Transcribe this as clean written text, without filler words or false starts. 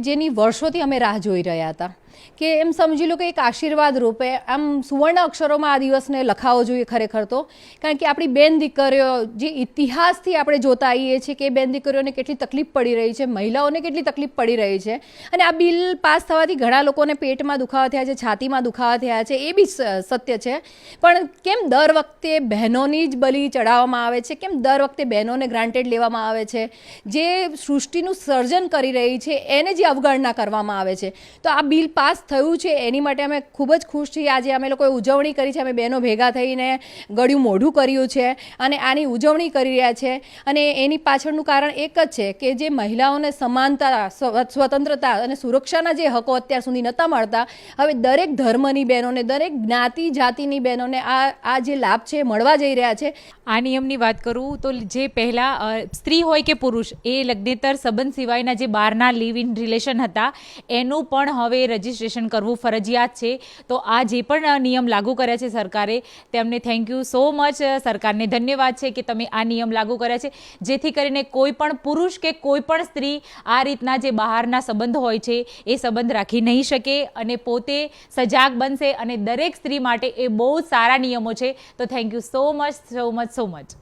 જેની વર્ષોથી અમે રાહ જોઈ રહ્યા હતા કે એમ સમજી લો કે એક આશીર્વાદ રૂપે આમ સુવર્ણ અક્ષરોમાં આ દિવસને લખાવો જોઈએ ખરેખર તો, કારણ કે આપણી બેન દીકરીઓ જે ઇતિહાસથી આપણે જોતા આવીએ છીએ કે બેન દીકરીઓને કેટલી તકલીફ પડી રહી છે, મહિલાઓને કેટલી તકલીફ પડી રહી છે, અને આ બિલ પાસ થવાથી ઘણા લોકોને પેટમાં દુખાવા થયા છે, છાતીમાં દુખાવા થયા છે, એ બી સત્ય છે. પણ કેમ દર વખતે બહેનોની જ બલી ચડાવવામાં આવે છે? કેમ દર વખતે બહેનોને ગ્રાન્ટેડ લેવામાં આવે છે? જે સૃષ્ટિનું સર્જન કરી રહી છે એને જે અવગણના કરવામાં આવે છે. તો આ બિલ પાસ થયું છે એની માટે અમે ખૂબ જ ખુશ છીએ. આજે અમે લોકોએ ઉજવણી કરી છે, અમે બહેનો ભેગા થઈને ગળ્યું મોઢું કર્યું છે અને આની ઉજવણી કરી રહ્યા છે. અને એની પાછળનું કારણ એક જ છે કે જે મહિલાઓને સમાનતા, સ્વતંત્રતા અને સુરક્ષાના જે હકો અત્યાર સુધી નહોતા મળતા, હવે દરેક ધર્મની બહેનોને, દરેક જ્ઞાતિ જાતિની બહેનોને આ જે લાભ છે મળવા જઈ રહ્યા છે. આ નિયમની વાત કરું તો જે પહેલાં સ્ત્રી હોય કે પુરુષ, એ લગ્નેતર સંબંધ સિવાયના જે બહારના લિવ ઇન રિલેશન હતા એનું પણ હવે રજિસ્ટ્રેશન કરવું ફરજિયાત છે. તો આ જે પણ નિયમ લાગુ કર્યા છે સરકારે, તેમને થેન્ક યુ સો મચ. સરકારને ધન્યવાદ છે કે તમે આ નિયમ લાગુ કર્યા છે, જેથી કરીને કોઈ પણ પુરુષ કે કોઈ પણ સ્ત્રી આ રીતના જે બહારના સંબંધ હોય છે એ સંબંધ રાખી નહીં શકે અને પોતે સજાગ બનશે. અને દરેક સ્ત્રી માટે એ બહુ સારા નિયમો છે. તો thank you so much so much so much.